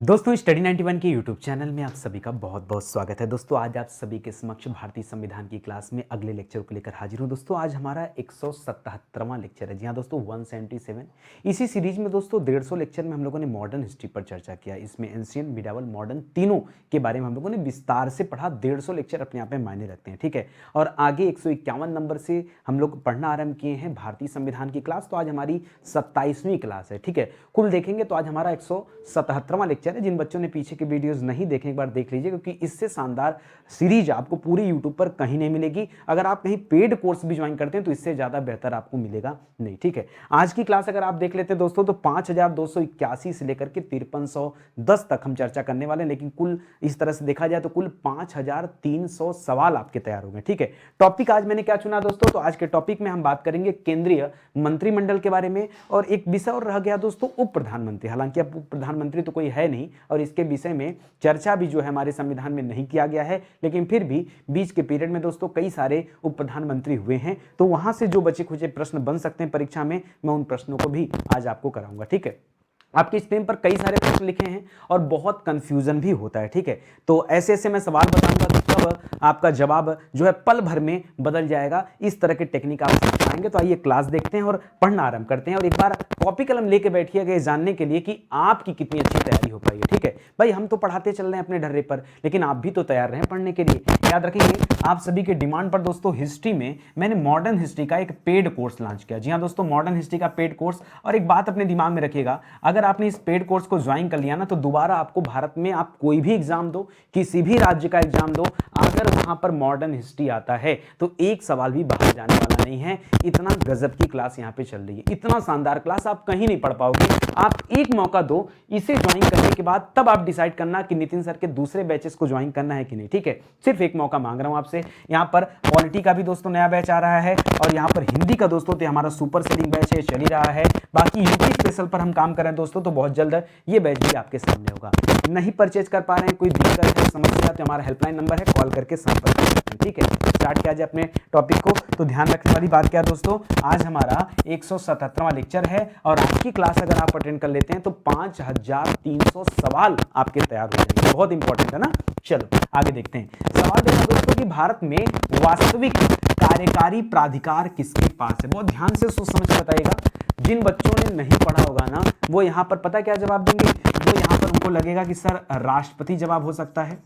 दोस्तों स्टडी 91 के YouTube channel में आप सभी का बहुत बहुत स्वागत है। दोस्तों आज आप सभी के समक्ष भारतीय संविधान की क्लास में अगले लेक्चर को लेकर हाजिर हूं। दोस्तों आज हमारा 177वां लेक्चर है। जी हाँ दोस्तों 177। इसी सीरीज में दोस्तों 150 लेक्चर में हम लोगों ने मॉडर्न हिस्ट्री पर चर्चा किया। इसमें एंशिएंट, मिडावल, मॉडर्न तीनों के बारे में हम लोगों ने विस्तार से पढ़ा। 150 लेक्चर अपने आप में मायने रखते हैं, ठीक है। और आगे 151 नंबर से हम लोग पढ़ना आरंभ किए हैं भारतीय संविधान की क्लास। तो आज हमारी 27वीं क्लास है, ठीक है। कुल देखेंगे तो आज हमारा 177वां लेक्चर है। जिन बच्चों ने पीछे के वीडियोस नहीं देखे एक बार देख लीजिए, क्योंकि इससे शानदार सीरीज आपको पूरी यूट्यूब पर कहीं नहीं मिलेगी। अगर आप कहीं पेड कोर्स भी ज्वाइन करते हैं तो इससे ज्यादा बेहतर आपको मिलेगा नहीं, ठीक है। आज की क्लास अगर आप देख लेते हैं दोस्तों तो 5281 से लेकर के 5310 तक हम चर्चा करने वाले हैं। लेकिन कुल इस तरह से देखा जाए तो कुल 5300 सवाल आपके तैयार हो गए, ठीक है। टॉपिक आज मैंने क्या चुना दोस्तों, तो आज के टॉपिक में हम बात करेंगे केंद्रीय मंत्रिमंडल के बारे में। और एक विषय और रह गया दोस्तों उप प्रधानमंत्री। हालांकि अब उप प्रधानमंत्री तो कोई है नहीं और इसके विषय में चर्चा भी जो है हमारे संविधान में नहीं किया गया है। लेकिन फिर भी बीच के पीरियड में दोस्तों कई सारे उप प्रधानमंत्री हुए हैं, तो वहां से जो बचे खुचे प्रश्न बन सकते हैं परीक्षा में, मैं उन प्रश्नों को भी आज आपको कराऊंगा, ठीक है। आपकी स्क्रीन पर कई सारे प्रश्न लिखे हैं और बहुत कंफ्यूजन भी होता है, ठीक है। तो ऐसे ऐसे मैं सवाल बताऊंगा तो तब आपका जवाब जो है पल भर में बदल जाएगा। इस तरह के टेक्निक आप सीख पाएंगे। तो आइए क्लास देखते हैं और पढ़ना आरंभ करते हैं। और एक बार कॉपी कलम लेके बैठिएगा ये जानने के लिए कि आपकी कितनी अच्छी तैयारी हो पाई है, ठीक है। भाई हम तो पढ़ाते चल रहे हैं अपने ढर्रे पर, लेकिन आप भी तो तैयार रहें पढ़ने के लिए। याद रखेंगे आप सभी के डिमांड पर दोस्तों हिस्ट्री में मैंने मॉडर्न हिस्ट्री का एक पेड कोर्स लॉन्च किया। जी हाँ दोस्तों, मॉडर्न हिस्ट्री का पेड कोर्स। और एक बात अपने दिमाग में रखिएगा, अगर आपने इस पेड कोर्स को ज्वाइन कर लिया ना तो दोबारा आपको भारत में आप कोई भी एग्जाम दो, किसी भी राज्य का एग्जाम दो, अगर वहां पर मॉडर्न हिस्ट्री आता है तो एक सवाल भी बाहर जाने वाला नहीं है। इतना गजब की क्लास यहां पे चल रही है, इतना शानदार क्लास आप कहीं नहीं पढ़ पाओगे। आप एक मौका दो, इसे ज्वाइन करने के बाद तब आप डिसाइड करना कि नितिन सर के दूसरे बैचेस को ज्वाइन करना है कि नहीं, ठीक है। सिर्फ एक मौका मांग रहा हूं आपसे। यहां पर पॉलिटी का भी दोस्तों नया बैच आ रहा है और यहां पर हिंदी का दोस्तों तो हमारा सुपर सेलिंग बैच है, चल ही रहा है। बाकी यूपी स्पेशल पर हम काम कर रहे हैं दोस्तों, तो बहुत जल्द ये बैच भी आपके सामने होगा। नहीं परचेज कर पा रहे हैं, कोई दिक्कत है, समस्या, तो हमारा हेल्पलाइन नंबर है, कॉल करके संपर्क कर सकते हैं, ठीक है। स्टार्ट किया जाए अपने टॉपिक को। तो ध्यान रखने वाली बात क्या है दोस्तों, आज हमारा 177वां लेक्चर है और आज की क्लास अगर आप अटेंड कर लेते हैं तो 5300 सवाल आपके तैयार हो जाएंगे। बहुत इंपॉर्टेंट है ना। चलो आगे देखते हैं। सवाल देखा दोस्तों कि भारत में वास्तविक कार्यकारी प्राधिकार किसके पास है। बहुत ध्यान से सोच समझ के बताइएगा। जिन बच्चों ने नहीं पढ़ा होगा ना वो यहां पर पता क्या जवाब देंगे, वो यहां पर उनको लगेगा कि सर राष्ट्रपति जवाब हो सकता है।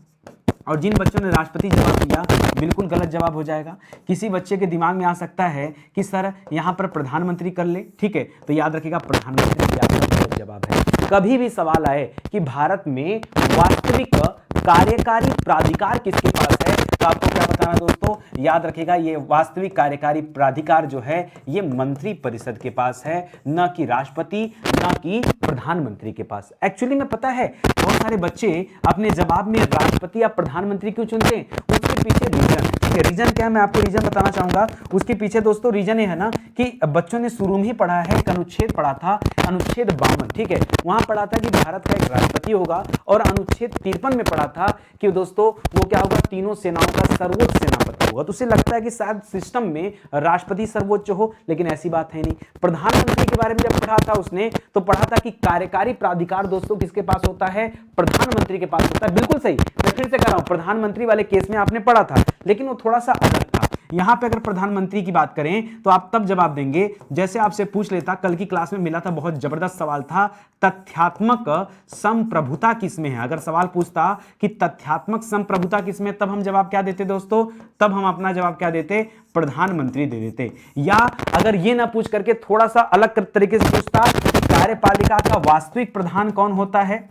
और जिन बच्चों ने राष्ट्रपति जवाब दिया बिल्कुल गलत जवाब हो जाएगा। किसी बच्चे के दिमाग में आ सकता है कि सर यहां पर प्रधानमंत्री कर ले, ठीक है। तो याद रखिएगा प्रधानमंत्री गलत जवाब है। कभी भी सवाल आए कि भारत में वास्तविक कार्यकारी प्राधिकार किसके पास है तो आपको क्या बताना दोस्तों, याद रखिएगा ये वास्तविक कार्यकारी प्राधिकार जो है ये मंत्री परिषद के पास है, न कि राष्ट्रपति, न कि प्रधानमंत्री के पास। एक्चुअली में पता है बहुत सारे बच्चे अपने जवाब में राष्ट्रपति या प्रधानमंत्री क्यों चुनते हैं, उसके पीछे रीजन है। रीजन क्या है मैं आपको रीजन बताना चाहूंगा। उसके पीछे दोस्तों रीजन ये है ना कि बच्चों ने शुरू में ही पढ़ा है, एक अनुच्छेद पढ़ा था, अनुच्छेद 52, ठीक है। वहां पढ़ा था कि भारत का एक राष्ट्रपति होगा और अनुच्छेद 53 में पढ़ा था कि दोस्तों वो क्या होगा, तीनों सेनाओं का सर्वोच्च सेनापति होगा। तो उसे लगता है कि शायद सिस्टम में राष्ट्रपति सर्वोच्च हो, लेकिन ऐसी बात है नहीं। प्रधानमंत्री के बारे में जब पढ़ा था उसने तो पढ़ा था कि कार्यकारी प्राधिकार दोस्तों किसके पास होता है, प्रधानमंत्री के पास होता है। बिल्कुल सही, मैं फिर से कह रहा हूं, प्रधानमंत्री वाले केस में आपने पढ़ा था, लेकिन वो थोड़ा सा अलग था। यहां पे अगर प्रधानमंत्री की बात करें तो आप तब जवाब देंगे जैसे आपसे पूछ लेता, कल की क्लास में मिला था, बहुत जबरदस्त सवाल था, तथ्यात्मक संप्रभुता किसमें है। अगर सवाल पूछता कि तथ्यात्मक संप्रभुता किसमें, तब हम जवाब क्या देते दोस्तों, तब हम अपना जवाब क्या देते, प्रधानमंत्री दे देते। या अगर ये ना पूछ करके थोड़ा सा अलग तरीके से पूछता कि कार्यपालिका का वास्तविक प्रधान कौन होता है,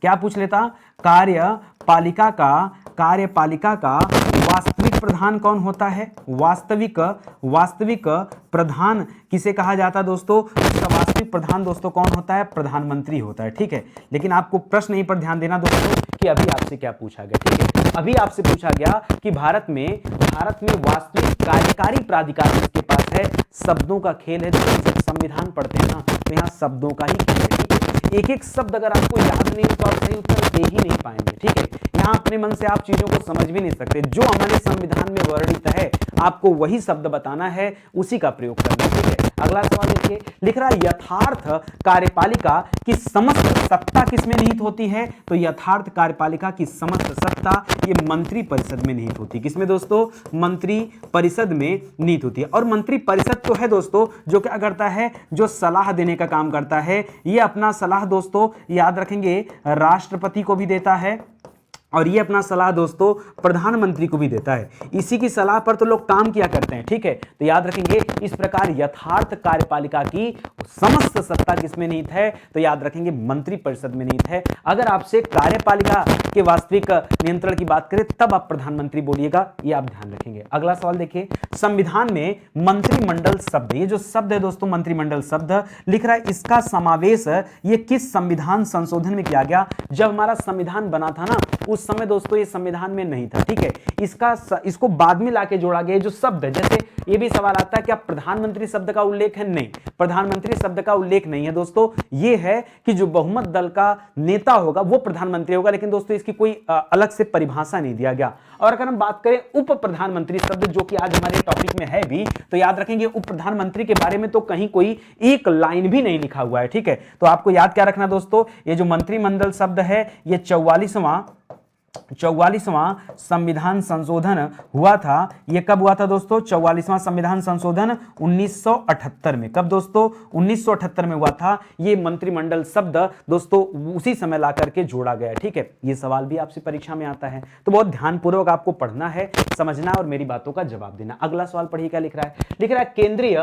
क्या पूछ लेता, कार्यपालिका का वास्तविक प्रधान कौन होता है। वास्तविक प्रधान किसे कहा जाता है दोस्तों, उसका वास्तविक प्रधान दोस्तों कौन होता है, प्रधानमंत्री होता है, ठीक है। लेकिन आपको प्रश्न यहीं पर ध्यान देना दोस्तों कि अभी आपसे क्या पूछा गया, ठीक है। अभी आपसे पूछा गया कि भारत में वास्तविक कार्यकारी प्राधिकार किसके पास है। शब्दों का खेल है। जब संविधान पढ़ते हैं ना तो यहाँ शब्दों का ही खेल है, ठीक है। एक एक शब्द अगर आपको याद नहीं हो तो आप सही उत्तर दे ही नहीं पाएंगे, ठीक है। यहाँ अपने मन से आप चीजों को समझ भी नहीं सकते। जो हमारे संविधान में वर्णित है आपको वही शब्द बताना है, उसी का प्रयोग करना है, ठीक है। अगला सवाल देखिए, लिख रहा है यथार्थ कार्यपालिका की समस्त सत्ता किसमें निहित होती है? तो यथार्थ कार्यपालिका की समस्त सत्ता ये मंत्री परिषद में निहित होती है। किसमें दोस्तों? मंत्री परिषद में निहित होती है। और मंत्री परिषद तो है दोस्तों जो क्या करता है, जो सलाह देने का काम करता है। ये अपना सलाह दोस्तों याद रखेंगे राष्ट्रपति को भी देता है और ये अपना सलाह दोस्तों प्रधानमंत्री को भी देता है। इसी की सलाह पर तो लोग काम किया करते हैं, ठीक है। तो याद रखेंगे इस प्रकार यथार्थ कार्यपालिका की समस्त सत्ता किसमें निहित है? तो याद रखेंगे मंत्री परिषद में निहित है। अगर आपसे कार्यपालिका के वास्तविक नियंत्रण की बात करें तब आप प्रधानमंत्री बोलिएगा, ये आप ध्यान रखेंगे। अगला सवाल देखिए, संविधान में मंत्रिमंडल शब्द, ये जो शब्द है दोस्तों मंत्रिमंडल शब्द लिख रहा है, इसका समावेश ये किस संविधान संशोधन में किया गया? जब हमारा संविधान बना था ना उस समय दोस्तों ये संविधान में नहीं था, ठीक है। इसको बाद में लाके जोड़ा गया। जो शब्द है, जैसे ये भी सवाल आता है कि आप प्रधानमंत्री शब्द का उल्लेख है? नहीं, प्रधानमंत्री शब्द का उल्लेख नहीं है दोस्तों। ये है कि जो बहुमत दल का नेता होगा वो प्रधानमंत्री होगा, लेकिन दोस्तों इसकी कोई अलग से परिभाषा नहीं दिया गया। और अगर हम बात करें उप प्रधानमंत्री शब्द जो कि आज हमारे टॉपिक में है भी, तो याद रखेंगे उप प्रधानमंत्री के बारे में तो कहीं कोई एक लाइन भी नहीं लिखा हुआ है, ठीक है। तो आपको याद क्या रखना दोस्तों, ये जो मंत्रिमंडल शब्द है ये 44वां संविधान संशोधन हुआ था। ये कब हुआ था दोस्तों? 44वां संविधान संशोधन 1978 में। कब दोस्तों? 1978 में हुआ था। ये मंत्रिमंडल शब्द दोस्तों उसी समय ला करके जोड़ा गया, ठीक है। ये सवाल भी आपसे परीक्षा में आता है, तो बहुत ध्यानपूर्वक आपको पढ़ना है, समझना और मेरी बातों का जवाब देना। अगला सवाल पढ़िए क्या लिख रहा है। लिख रहा है केंद्रीय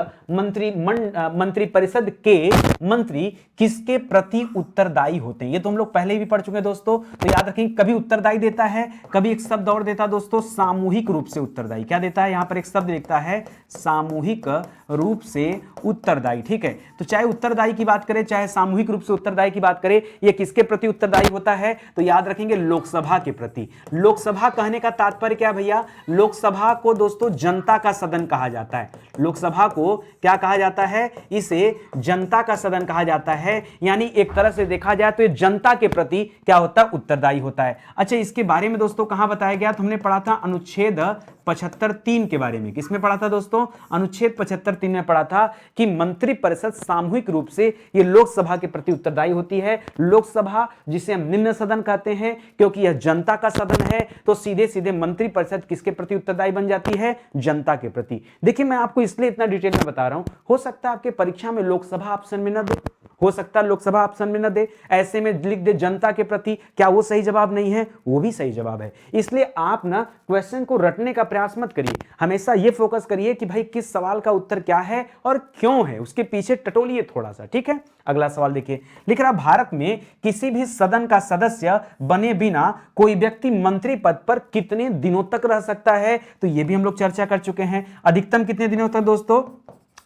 मंत्रिपरिषद के मंत्री किसके प्रति उत्तरदायी होते हैं? ये तो हम लोग पहले भी पढ़ चुके हैं दोस्तों। तो याद रखेंगे कभी उत्तरदायी देता है, कभी एक शब्द और देता है दोस्तों सामूहिक रूप से उत्तरदायी। क्या देता है? यहां पर एक शब्द लिखता है सामूहिक रूप से उत्तरदायी, ठीक है। तो चाहे उत्तरदायी की बात करें चाहे सामूहिक रूप से उत्तरदायी की बात करें, ये किसके प्रति उत्तरदायी होता है? तो याद रखेंगे लोकसभा के प्रति। लोकसभा कहने का तात्पर्य क्या भैया? लोकसभा को दोस्तों जनता का सदन कहा जाता है। लोकसभा को क्या कहा जाता है? इसे जनता का सदन कहा जाता है। यानी एक तरह से देखा जाए तो ये जनता के प्रति क्या होता है? उत्तरदायी होता है। अच्छा, इसके बारे में दोस्तों कहां बताया गया? तो हमने पढ़ा था अनुच्छेद 75(3) के बारे में। किसमें पढ़ा था दोस्तों? अनुच्छेद 75(3) में पढ़ा था कि मंत्रिपरिषद सामूहिक रूप से ये लोकसभा के प्रति उत्तरदायी होती है। लोकसभा जिसे हम निम्न सदन कहते हैं क्योंकि यह जनता का सदन है, तो सीधे सीधे मंत्रिपरिषद किसके प्रति उत्तरदायी बन जाती है? जनता के प्रति। देखिए मैं आपको इसलिए इतना डिटेल में बता रहा हूं, हो सकता है आपके परीक्षा में लोकसभा ऑप्शन में न दे, हो सकता है लोकसभा ऑप्शन में न दे, ऐसे में लिख दे जनता के प्रति। क्या वो सही जवाब नहीं है? वो भी सही जवाब है। इसलिए आप ना क्वेश्चन को रटने का प्रयास मत करिए, हमेशा ये फोकस करिए कि भाई किस सवाल का उत्तर क्या है और क्यों है, उसके पीछे टटोलिए थोड़ा सा, ठीक है। अगला सवाल देखिए, लिख रहा भारत में किसी भी सदन का सदस्य बने बिना कोई व्यक्ति मंत्री पद पर कितने दिनों तक रह सकता है? तो ये भी हम लोग चर्चा कर चुके हैं। अधिकतम कितने दिनों तक दोस्तों?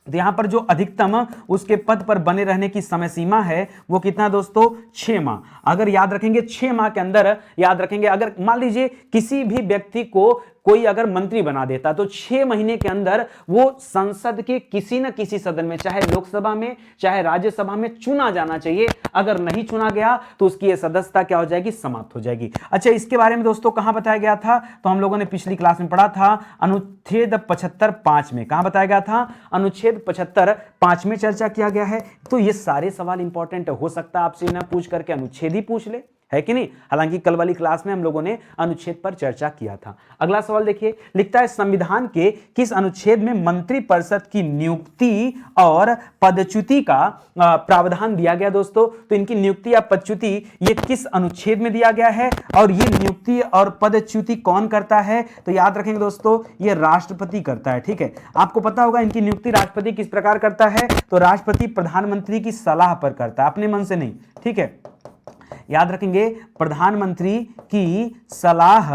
तो यहां पर जो अधिकतम उसके पद पर बने रहने की समय सीमा है वो कितना दोस्तों? 6 माह। अगर याद रखेंगे 6 माह के अंदर, याद रखेंगे अगर मान लीजिए किसी भी व्यक्ति को कोई अगर मंत्री बना देता तो 6 महीने के अंदर वो संसद के किसी न किसी सदन में, चाहे लोकसभा में चाहे राज्यसभा में चुना जाना चाहिए। अगर नहीं चुना गया तो उसकी ये सदस्यता क्या हो जाएगी? समाप्त हो जाएगी। अच्छा, इसके बारे में दोस्तों कहां बताया गया था? तो हम लोगों ने पिछली क्लास में पढ़ा था अनुच्छेद 75(5) में। कहां बताया गया था? अनुच्छेद 75(5) में चर्चा किया गया है। तो ये सारे सवाल इंपॉर्टेंट हो सकता है आपसे ना पूछ करके अनुच्छेद ही पूछ ले, है कि नहीं। हालांकि कल वाली क्लास में हम लोगों ने अनुच्छेद पर चर्चा किया था। अगला सवाल देखिए, लिखता है संविधान के किस अनुच्छेद में मंत्रिपरिषद की नियुक्ति और पदच्युति का प्रावधान दिया गया दोस्तों? तो इनकी नियुक्ति या पदच्युति ये किस अनुच्छेद में दिया गया है और ये नियुक्ति और पदच्युति कौन करता है? तो याद रखेंगे दोस्तों ये राष्ट्रपति करता है, ठीक है। आपको पता होगा इनकी नियुक्ति राष्ट्रपति किस प्रकार करता है? तो राष्ट्रपति प्रधानमंत्री की सलाह पर करता है, अपने मन से नहीं, ठीक है। याद रखेंगे प्रधानमंत्री की सलाह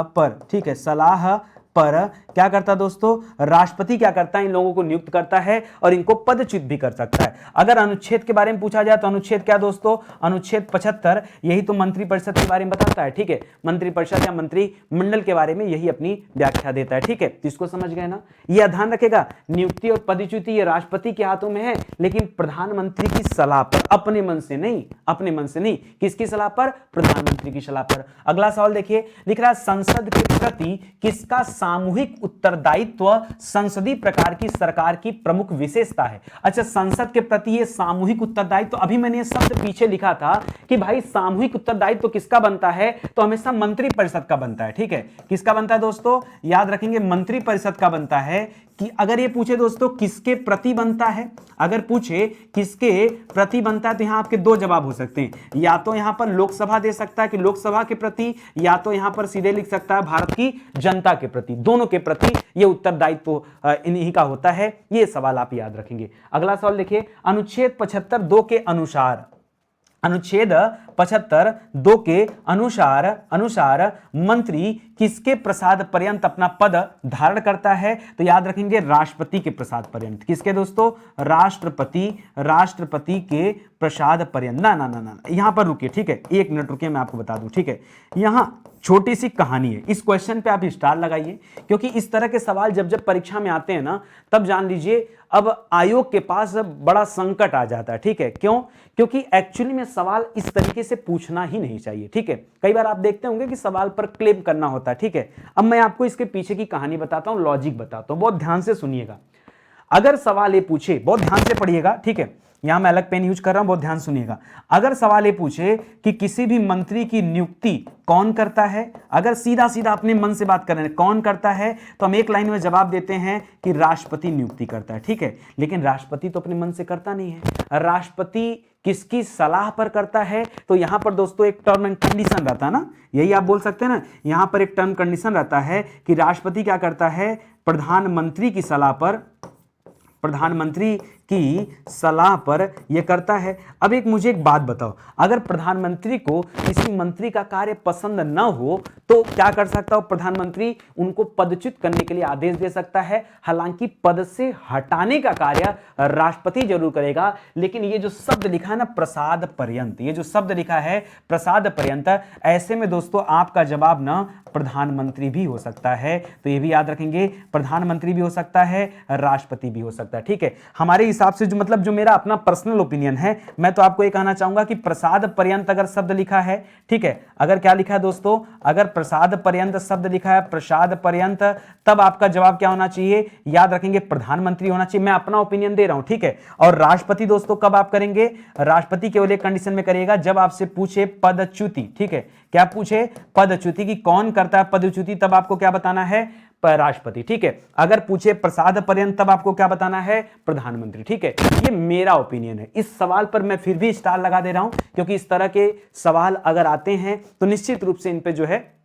पर, ठीक है, सलाह पर क्या करता दोस्तों? राष्ट्रपति क्या करता है? इन लोगों को नियुक्त करता है और इनको पदच्युत भी कर सकता है। अगर अनुच्छेद के बारे में पूछा जाए तो अनुच्छेद क्या दोस्तों? अनुच्छेद 75 यही तो मंत्रिपरिषद के बारे में बताता है, ठीक है। मंत्रिपरिषद या मंत्रिमंडल के बारे में यही अपनी व्याख्या देता है, ठीक है। तो इसको समझ गए ना। यह ध्यान रखेगा नियुक्ति और पदच्युति ये राष्ट्रपति के हाथों में है, लेकिन प्रधानमंत्री की सलाह पर, अपने मन से नहीं, अपने मन से नहीं। किसकी सलाह पर? प्रधानमंत्री की सलाह पर। अगला सवाल देखिए, लिख रहा है संसद के प्रति किसका सामूहिक उत्तरदायित्व संसदीय प्रकार की सरकार की प्रमुख विशेषता है। अच्छा, संसद के प्रति ये सामूहिक उत्तरदायित्व, अभी मैंने ये शब्द पीछे लिखा था कि भाई सामूहिक उत्तरदायित्व किसका बनता है, तो हमेशा मंत्रिपरिषद का बनता है। ठीक है, किसका बनता है दोस्तों, याद रखेंगे मंत्रिपरिषद का बनता है। कि अगर ये पूछे दोस्तों किसके प्रति बनता है, अगर पूछे किसके प्रति बनता है, तो यहां आपके दो जवाब हो सकते हैं, या तो यहां पर लोकसभा दे सकता है कि लोकसभा के प्रति, या तो यहां पर सीधे लिख सकता है भारत की जनता के प्रति, दोनों के प्रति ये उत्तरदायित्व इन्हीं का होता है। ये सवाल आप याद रखेंगे। अगला सवाल देखिए, अनुच्छेद 75(2) के अनुसार, अनुच्छेद 75(2) के अनुसार मंत्री किसके प्रसाद पर्यंत अपना पद धारण करता है, तो याद रखेंगे राष्ट्रपति के प्रसाद पर्यंत। किसके दोस्तों, राष्ट्रपति के प्रसाद पर्यंत। ना ना ना ना, यहां पर रुकिए, ठीक है, एक मिनट रुकिए, मैं आपको बता दूं। ठीक है, यहां छोटी सी कहानी है, इस क्वेश्चन पे आप स्टार लगाइए, क्योंकि इस तरह के सवाल जब जब परीक्षा में आते हैं ना, तब जान लीजिए अब आयोग के पास बड़ा संकट आ जाता है। ठीक है, क्यों, क्योंकि एक्चुअली में सवाल इस तरीके से पूछना ही नहीं चाहिए। ठीक है, कई बार आप देखते होंगे कि सवाल पर क्लेम करना होता है। ठीक है, अब मैं आपको इसके पीछे की कहानी बताता हूं, लॉजिक बताता हूं, बहुत ध्यान से सुनिएगा। अगर सवाल ये पूछे, बहुत ध्यान से पढ़िएगा। ठीक है, यहां मैं अलग पेन यूज कर रहा हूं, बहुत ध्यान सुनिएगा। अगर सवाल ये पूछे कि किसी भी मंत्री की नियुक्ति कौन करता है, अगर सीधा सीधा अपने मन से बात कर रहे हैं कौन करता है, तो हम एक लाइन में जवाब देते हैं कि राष्ट्रपति नियुक्ति करता है। ठीक है, लेकिन राष्ट्रपति तो अपने मन से करता नहीं है, राष्ट्रपति किसकी सलाह पर करता है, तो यहां पर दोस्तों एक टर्म एंड कंडीशन रहता है ना, यही आप बोल सकते हैं ना, यहां पर एक टर्म कंडीशन रहता है कि राष्ट्रपति क्या करता है, प्रधानमंत्री की सलाह पर, प्रधानमंत्री की सलाह पर यह करता है। अब मुझे एक बात बताओ, अगर प्रधानमंत्री को किसी मंत्री का कार्य पसंद न हो तो क्या कर सकता हो, प्रधानमंत्री उनको पदच्युत करने के लिए आदेश दे सकता है। हालांकि पद से हटाने का कार्य राष्ट्रपति जरूर करेगा, लेकिन ये जो शब्द लिखा है ना प्रसाद पर्यंत, ये जो शब्द लिखा है प्रसाद पर्यंत, ऐसे में दोस्तों आपका जवाब ना प्रधानमंत्री भी हो सकता है। तो ये भी याद रखेंगे, प्रधानमंत्री भी हो सकता है, राष्ट्रपति भी हो सकता है। ठीक है, हमारे हिसाब से जो मेरा अपना पर्सनल ओपिनियन है, मैं तो आपको ये कहना चाहूंगा कि प्रसाद पर्यंत अगर शब्द लिखा है, ठीक है, अगर क्या लिखा है दोस्तों, अगर प्रसाद पर्यंत शब्द लिखा है, प्रसाद पर्यंत, तब आपका जवाब क्या होना चाहिए, याद रखेंगे प्रधानमंत्री होना चाहिए। मैं अपना ओपिनियन दे रहा हूं। ठीक है, और राष्ट्रपति दोस्तों कब आप करेंगे, राष्ट्रपति केवल एक कंडीशन में करिएगा, जब आपसे पूछे पदच्युति। ठीक है, क्या पूछे, पदच्युति की कौन करता है पदच्युति, तब आपको क्या बताना है, राष्ट्रपति। ठीक है, अगर पूछे प्रसाद पर्यंत तब आपको क्या बताना है, प्रधानमंत्री। ठीक है, ये मेरा ओपिनियन है। इस सवाल पर मैं फिर भी स्टार लगा दे रहा हूं, क्योंकि इस तरह के सवाल अगर आते हैं तो निश्चित रूप से इन पे जो है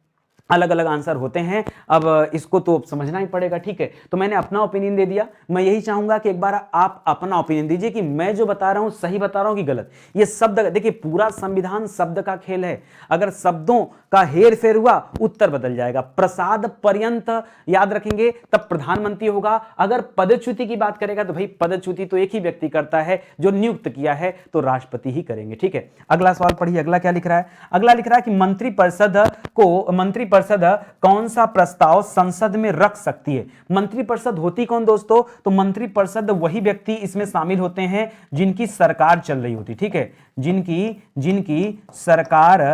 अलग अलग आंसर होते हैं। अब इसको तो समझना ही पड़ेगा। ठीक है, तो मैंने अपना ओपिनियन दे दिया। मैं यही चाहूंगा कि एक बार आप अपना ओपिनियन दीजिए कि मैं जो बता रहा हूं सही बता रहा हूं कि गलत। ये शब्द देखिए, पूरा संविधान शब्द का खेल है, अगर शब्दों का हेर फेर हुआ उत्तर बदल जाएगा। प्रसाद पर्यंत याद रखेंगे तब प्रधानमंत्री होगा, अगर पदच्युति की बात करेगा तो भाई पदच्युति तो एक ही व्यक्ति करता है जो नियुक्त किया है, तो राष्ट्रपति ही करेंगे। ठीक है, अगला सवाल पढ़िए, अगला क्या लिख रहा है, अगला लिख रहा है कि मंत्रिपरिषद कौन सा प्रस्ताव संसद में रख सकती है। मंत्रिपरिषद होती कौन दोस्तों, तो मंत्रिपरिषद वही व्यक्ति इसमें शामिल होते हैं जिनकी सरकार चल रही होती। ठीक है, जिनकी सरकार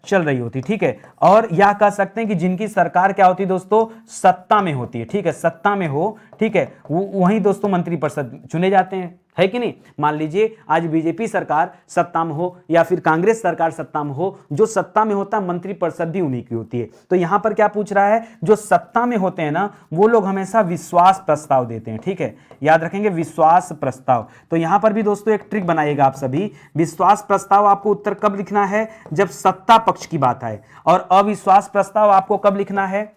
चल रही होती। ठीक है, और यह कह सकते हैं कि जिनकी सरकार क्या होती है दोस्तों, सत्ता में होती है। ठीक है, सत्ता में हो, ठीक है, वही दोस्तों मंत्रिपरिषद चुने जाते हैं, है कि नहीं। मान लीजिए आज बीजेपी सरकार सत्ता में हो या फिर कांग्रेस सरकार सत्ता में हो, जो सत्ता में होता है मंत्रिपरिषद भी उन्हीं की होती है। तो यहां पर क्या पूछ रहा है, जो सत्ता में होते हैं ना वो लोग हमेशा विश्वास प्रस्ताव देते हैं। ठीक है, याद रखेंगे विश्वास प्रस्ताव। तो यहां पर भी दोस्तों एक ट्रिक बनाइएगा आप सभी, विश्वास प्रस्ताव आपको उत्तर कब लिखना है, जब सत्ता पक्ष की बात आए, और अविश्वास प्रस्ताव आपको कब लिखना है,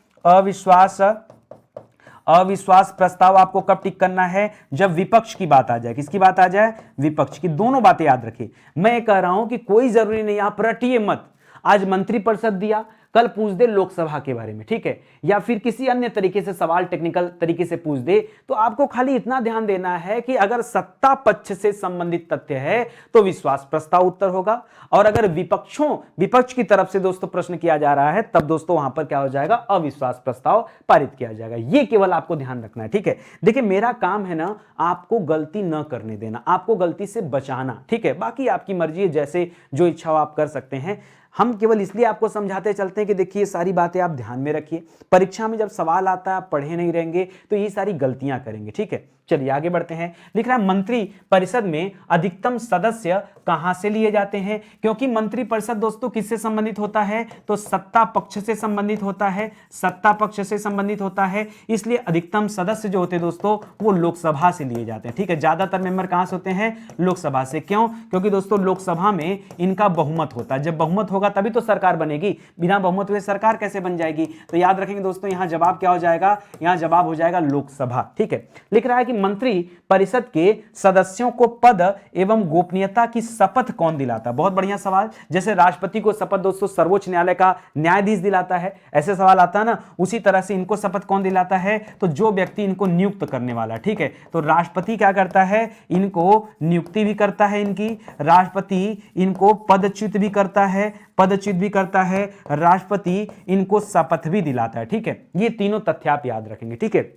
अविश्वास प्रस्ताव आपको कब टिक करना है, जब विपक्ष की बात आ जाए। किसकी बात आ जाए, विपक्ष की। दोनों बातें याद रखिए। मैं कह रहा हूं कि कोई जरूरी नहीं, आप रटिए मत, आज मंत्रिपरिषद दिया, कल पूछ दे लोकसभा के बारे में। ठीक है, या फिर किसी अन्य तरीके से सवाल टेक्निकल तरीके से पूछ दे, तो आपको खाली इतना ध्यान देना है कि अगर सत्ता पक्ष से संबंधित तथ्य है तो विश्वास प्रस्ताव उत्तर होगा, और अगर विपक्ष की तरफ से दोस्तों प्रश्न किया जा रहा है तब दोस्तों वहां पर क्या हो जाएगा, अविश्वास प्रस्ताव पारित किया जाएगा। ये केवल आपको ध्यान रखना है। ठीक है, देखिए मेरा काम है ना आपको गलती न करने देना, आपको गलती से बचाना। ठीक है, बाकी आपकी मर्जी है, जैसे जो इच्छा हो आप कर सकते हैं। हम केवल इसलिए आपको समझाते चलते हैं कि देखिए ये सारी बातें आप ध्यान में रखिए, परीक्षा में जब सवाल आता है आप पढ़े नहीं रहेंगे तो ये सारी गलतियां करेंगे। ठीक है, चलिए आगे बढ़ते हैं। लिख रहा है मंत्री परिषद में अधिकतम सदस्य कहां से लिए जाते हैं? क्योंकि मंत्री परिषद दोस्तों किससे संबंधित होता है? तो सत्ता पक्ष से संबंधित होता है, सत्ता पक्ष से संबंधित होता है, इसलिए अधिकतम सदस्य जो होते हैं दोस्तों वो लोकसभा से लिए जाते हैं। ठीक है, ज्यादातर मेंबर कहां से होते हैं? लोकसभा से। क्यों? क्योंकि दोस्तों लोकसभा में इनका बहुमत होता है, जब बहुमत होगा तभी तो सरकार बनेगी, बिना बहुमत हुए सरकार कैसे बन जाएगी? तो याद रखेंगे दोस्तों यहां जवाब क्या हो जाएगा? यहां जवाब हो जाएगा लोकसभा। ठीक है, लिख रहा है कि मंत्री परिषद के सदस्यों को पद एवं गोपनीयता की शपथ कौन दिलाता? बहुत बढ़िया सवाल। जैसे राष्ट्रपति को शपथ दोस्तों सर्वोच्च न्यायालय का न्यायाधीश दिलाता है, ऐसे सवाल आता है ना, उसी तरह से इनको शपथ कौन दिलाता है? तो जो व्यक्ति इनको नियुक्त करने वाला। ठीक है, तो राष्ट्रपति क्या करता है? इनको नियुक्ति भी करता है, इनकी राष्ट्रपति इनको पदच्युत भी करता है, पदच्युत भी करता है, राष्ट्रपति इनको शपथ भी दिलाता है। ठीक है, ये तीनों तथ्य आप याद रखेंगे। ठीक है,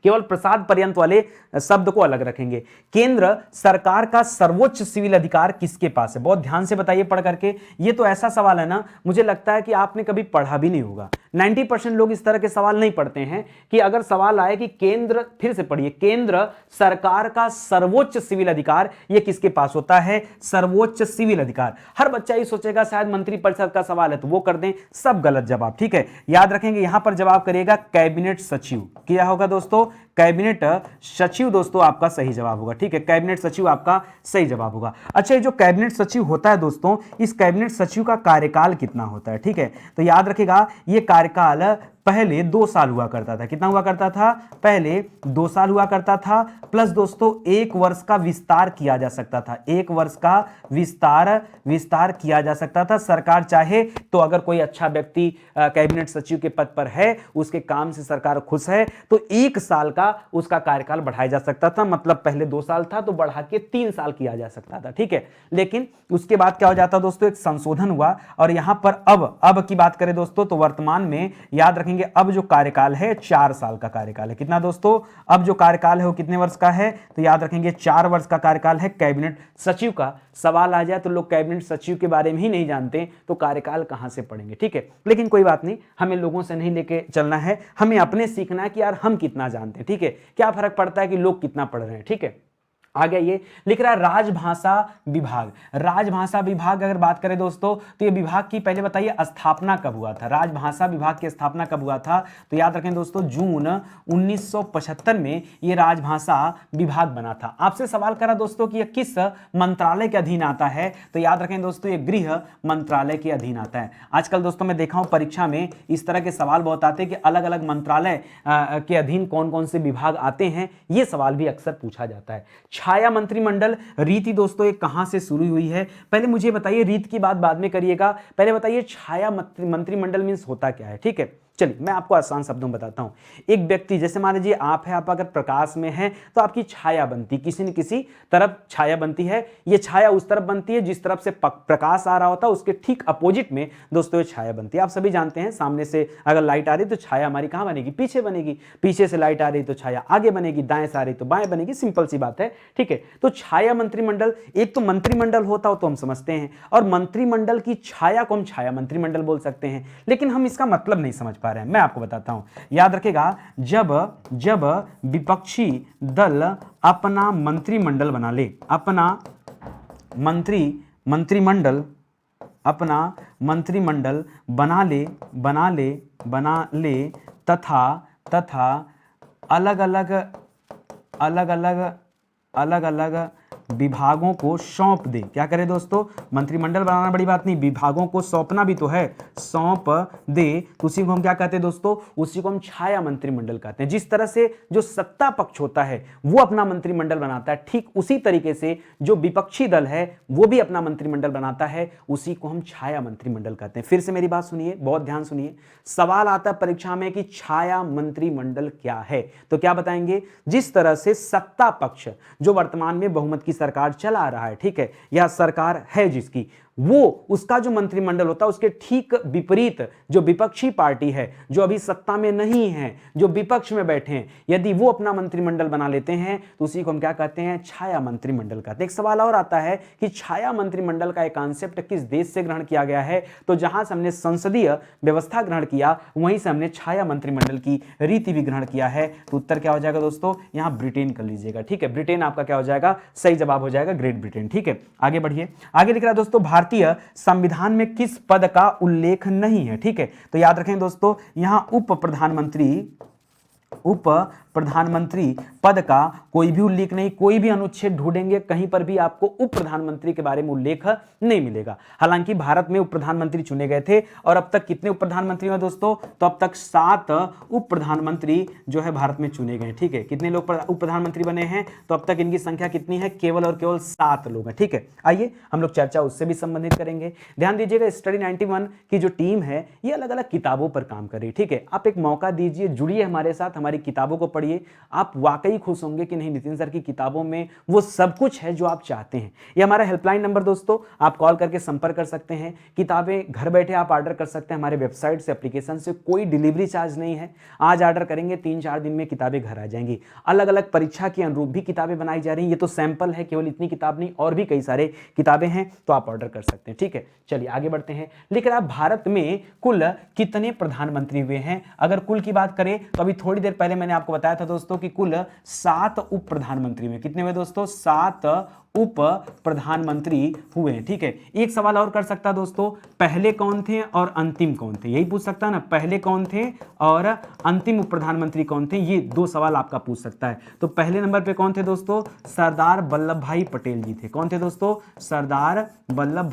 केवल प्रसाद पर्यंत वाले शब्द को अलग रखेंगे। केंद्र सरकार का सर्वोच्च सिविल अधिकार किसके पास है? बहुत ध्यान से बताइए पढ़ करके, ये तो ऐसा सवाल है ना, मुझे लगता है कि आपने कभी पढ़ा भी नहीं होगा। 90% लोग इस तरह के सवाल नहीं पढ़ते हैं कि अगर सवाल आए कि केंद्र, फिर से पढ़िए, केंद्र सरकार का सर्वोच्च सिविल अधिकार ये किसके पास होता है? सर्वोच्च सिविल अधिकार। हर बच्चा ये सोचेगा शायद मंत्रिपरिषद का सवाल है तो वो कर दें, सब गलत जवाब। ठीक है, याद रखेंगे यहां पर जवाब करिएगा कैबिनेट सचिव। क्या होगा दोस्तों? कैबिनेट सचिव दोस्तों आपका सही जवाब होगा। ठीक है, कैबिनेट सचिव आपका सही जवाब होगा। अच्छा, ये जो कैबिनेट सचिव होता है दोस्तों, इस कैबिनेट सचिव का कार्यकाल कितना होता है? ठीक है, तो याद रखेगा ये कार्यकाल पहले 2 साल हुआ करता था। कितना हुआ करता था? पहले 2 साल हुआ करता था, प्लस दोस्तों 1 वर्ष का विस्तार किया जा सकता था। 1 वर्ष का विस्तार किया जा सकता था। सरकार चाहे तो अगर कोई अच्छा व्यक्ति कैबिनेट सचिव के पद पर है, उसके काम से सरकार खुश है, तो 1 साल का उसका कार्यकाल बढ़ाया जा सकता था। मतलब पहले 2 साल था तो बढ़ा के 3 साल किया जा सकता था। ठीक है, लेकिन उसके बाद क्या हो जाता दोस्तों? एक संशोधन हुआ और यहां पर अब की बात करें दोस्तों तो वर्तमान में याद रखेंगे अब जो कार्यकाल है 4 साल का कार्यकाल है। कितना दोस्तों? अब जो कार्यकाल है वो कितने वर्ष का है? तो याद रखेंगे 4 वर्ष का कार्यकाल है कैबिनेट सचिव का। सवाल आ जाए तो लोग कैबिनेट सचिव के बारे में ही नहीं जानते तो कार्यकाल कहां से पढ़ेंगे? ठीक है, लेकिन कोई बात नहीं, हमें लोगों से नहीं लेके चलना है, हमें अपने सीखना है कि यार हम कितना जानते हैं। ठीक है, क्या फर्क पड़ता है कि लोग कितना पढ़ रहे हैं? ठीक है, आगे ये लिख रहा है राजभाषा विभाग। राजभाषा विभाग अगर बात करें दोस्तों तो ये विभाग की पहले बताइए स्थापना कब हुआ था? राजभाषा विभाग की स्थापना कब हुआ था? तो याद रखें दोस्तों जून 1975 में ये राजभाषा विभाग बना था। आपसे सवाल करा दोस्तों कि ये किस मंत्रालय के अधीन आता है? तो याद रखें दोस्तों ये गृह मंत्रालय के अधीन आता है। आजकल दोस्तों मैं देखा हूं परीक्षा में इस तरह के सवाल बहुत आते हैं कि अलग अलग मंत्रालय के अधीन कौन कौन से विभाग आते हैं, ये सवाल भी अक्सर पूछा जाता है। छाया मंत्रिमंडल रीति दोस्तों ये कहां से शुरू हुई है? पहले मुझे बताइए, रीत की बात बाद में करिएगा, पहले बताइए छाया मंत्रिमंडल मींस होता क्या है? ठीक है, चलिए मैं आपको आसान शब्दों में बताता हूं। एक व्यक्ति, जैसे मान लीजिए आप है, आप अगर प्रकाश में हैं तो आपकी छाया बनती, किसी न किसी तरफ छाया बनती है। ये छाया उस तरफ बनती है जिस तरफ से प्रकाश आ रहा होता है, उसके ठीक अपोजिट में दोस्तों ये छाया बनती है। आप सभी जानते हैं सामने से अगर लाइट आ रही तो छाया हमारी कहां बनेगी? पीछे बनेगी। पीछे से लाइट आ रही तो छाया आगे बनेगी, दाएं से आ रही तो बाएं बनेगी। सिंपल सी बात है। ठीक है, तो छाया मंत्रिमंडल, एक तो मंत्रिमंडल होता हो तो हम समझते हैं, और मंत्रिमंडल की छाया को हम छाया मंत्रिमंडल बोल सकते हैं, लेकिन हम इसका मतलब नहीं समझ पा रहे हैं। मैं आपको बताता हूं, याद रखेगा, जब विपक्षी दल अपना मंत्रिमंडल बना ले, अपना मंत्रिमंडल बना ले तथा अलग अलग विभागों को सौंप दे। क्या करे दोस्तों? मंत्रिमंडल बनाना बड़ी बात नहीं, विभागों को सौंपना भी तो है, सौंप दे, तो उसी को हम क्या कहते हैं दोस्तों? उसी को हम छाया मंत्रिमंडल कहते हैं। जिस तरह से जो सत्ता पक्ष होता है वो अपना मंत्रिमंडल बनाता है, ठीक उसी तरीके से जो विपक्षी दल है वो भी अपना मंत्रिमंडल बनाता है, उसी को हम छाया मंत्रिमंडल कहते हैं। फिर से मेरी बात सुनिए, बहुत ध्यान सुनिए, सवाल आता है परीक्षा में कि छाया मंत्रिमंडल क्या है, तो क्या बताएंगे? जिस तरह से सत्ता पक्ष जो वर्तमान में बहुमत की सरकार चला रहा है, ठीक है, या सरकार है जिसकी, वो उसका जो मंत्रिमंडल होता है उसके ठीक विपरीत जो विपक्षी पार्टी है, जो अभी सत्ता में नहीं है, जो विपक्ष में बैठे हैं, यदि वो अपना मंत्रिमंडल बना लेते हैं तो उसी को हम क्या कहते हैं, छाया मंत्रिमंडल कहते हैं। एक सवाल और आता है कि छाया मंत्रिमंडल का एक कॉन्सेप्ट किस देश से ग्रहण किया गया है, तो जहां से हमने संसदीय व्यवस्था ग्रहण किया वहीं से हमने छाया मंत्रिमंडल की रीति भी ग्रहण किया है। तो उत्तर क्या हो जाएगा दोस्तों, यहां ब्रिटेन कर लीजिएगा, ठीक है, ब्रिटेन आपका क्या हो जाएगा, सही जवाब हो जाएगा ग्रेट ब्रिटेन, ठीक है। आगे बढ़िए, आगे लिख रहा है दोस्तों, भारतीय संविधान में किस पद का उल्लेख नहीं है, ठीक है। तो याद रखें दोस्तों, यहां उप प्रधानमंत्री पद का कोई भी उल्लेख नहीं, कोई भी अनुच्छेद ढूंढेंगे कहीं पर भी आपको उप प्रधानमंत्री के बारे में उल्लेख नहीं मिलेगा। हालांकि भारत में उप प्रधानमंत्री चुने गए थे और अब तक कितने उप प्रधानमंत्री हैं दोस्तों, तो अब तक 7 उप प्रधानमंत्री जो है भारत में चुने गए, ठीक है। कितने लोग उप प्रधानमंत्री बने हैं, तो अब तक इनकी संख्या कितनी है, केवल और केवल 7 लोग हैं, ठीक है। आइए हम लोग चर्चा उससे भी संबंधित करेंगे। ध्यान दीजिएगा, स्टडी 91 की जो टीम है ये अलग अलग किताबों पर काम कर रही है, ठीक है। आप एक मौका दीजिए, जुड़िए हमारे साथ, हमारी किताबों को पढ़िए, आप वाकई खुश होंगे कि नहीं नितिन सर की किताबों में वो सब कुछ है जो आप चाहते हैं। ये हमारा हेल्पलाइन नंबर दोस्तों, आप कॉल करके संपर्क कर सकते हैं। किताबें घर बैठे आप ऑर्डर कर सकते हैं हमारे वेबसाइट से, एप्लीकेशन से, कोई डिलीवरी चार्ज नहीं है। आज ऑर्डर करेंगे 3-4 दिन में किताबें घर आ जाएंगी। अलग अलग परीक्षा के अनुरूप भी किताबें बनाई जा रही हैं, ये तो सैंपल है, केवल इतनी किताब नहीं, और भी कई सारे किताबें हैं, तो आप ऑर्डर कर सकते हैं, ठीक है। चलिए आगे बढ़ते हैं। लिख रहा है भारत में कुल कितने प्रधानमंत्री हुए हैं। अगर कुल की बात करें तो अभी थोड़ी देर पहले मैंने आपको बताया था दोस्तों कि कुल 7 उप प्रधानमंत्री हुए। कितने हुए दोस्तों, 7 उप प्रधानमंत्री हुए, ठीक है। एक सवाल और कर सकता दोस्तों, पहले कौन थे और अंतिम कौन थे, यही पूछ सकता है ना, पहले कौन थे और अंतिम उप प्रधानमंत्री कौन थे, ये 2 सवाल आपका पूछ सकता है। तो पहले नंबर पे कौन थे दोस्तों, सरदार वल्लभ भाई पटेल जी थे। कौन थे दोस्तों, सरदार वल्लभ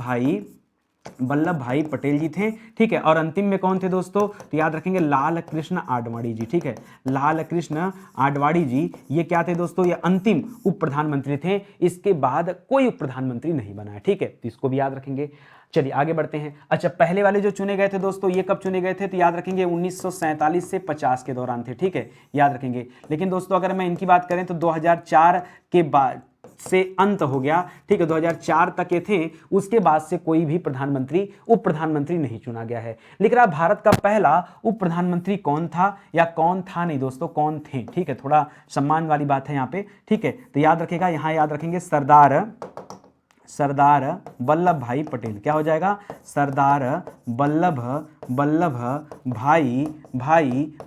भाई पटेल जी थे, ठीक है। और अंतिम में कौन थे दोस्तों, तो याद रखेंगे लाल कृष्ण आडवाणी जी, ठीक है। लाल कृष्ण आडवाणी जी ये क्या थे दोस्तों, ये अंतिम उप प्रधानमंत्री थे। इसके बाद कोई उप प्रधानमंत्री नहीं बना है, ठीक है, तो इसको भी याद रखेंगे। चलिए आगे बढ़ते हैं। अच्छा, पहले वाले जो चुने गए थे दोस्तों, ये कब चुने गए थे, तो याद रखेंगे 1947 से 50 के दौरान थे, ठीक है, याद रखेंगे। लेकिन दोस्तों अगर मैं इनकी बात करें तो 2004 के बाद से अंत हो गया, ठीक है, 2004 तक के थे, उसके बाद से कोई भी प्रधानमंत्री उप प्रधानमंत्री नहीं चुना गया है। लिख रहा भारत का पहला उप प्रधानमंत्री कौन था, या कौन था नहीं दोस्तों, कौन थे, ठीक है, थोड़ा सम्मान वाली बात है यहाँ पे, ठीक है। तो याद रखेगा, यहाँ याद रखेंगे सरदार वल्लभ भाई पटेल, क्या हो जाएगा, सरदार वल्लभ भाई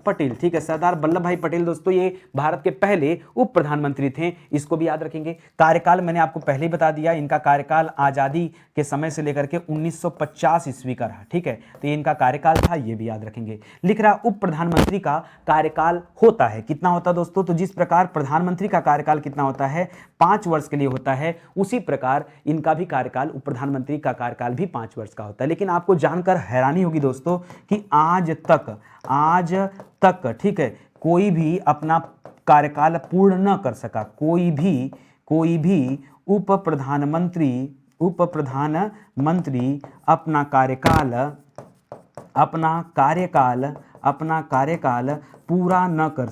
पटेल, ठीक है। सरदार वल्लभ भाई पटेल दोस्तों ये भारत के पहले उप प्रधानमंत्री थे, इसको भी याद रखेंगे। कार्यकाल मैंने आपको पहले ही बता दिया, इनका कार्यकाल आजादी के समय से लेकर के 1950 ईस्वी का रहा, ठीक है, तो ये इनका कार्यकाल था, ये भी याद रखेंगे। लिख रहा उप प्रधानमंत्री का कार्यकाल होता है, कितना होता दोस्तों, तो जिस प्रकार प्रधानमंत्री का कार्यकाल कितना होता है, 5 वर्ष के लिए होता है, उसी प्रकार इनका भी कार्यकाल, उप प्रधानमंत्री का कार्यकाल भी 5 वर्ष का होता है। लेकिन आपको जानकर हैरानी होगी दोस्तों कि आज तक, ठीक है, कोई भी अपना कार्यकाल पूर्ण न कर सका, कोई भी उप प्रधानमंत्री अपना कार्यकाल पूरा न कर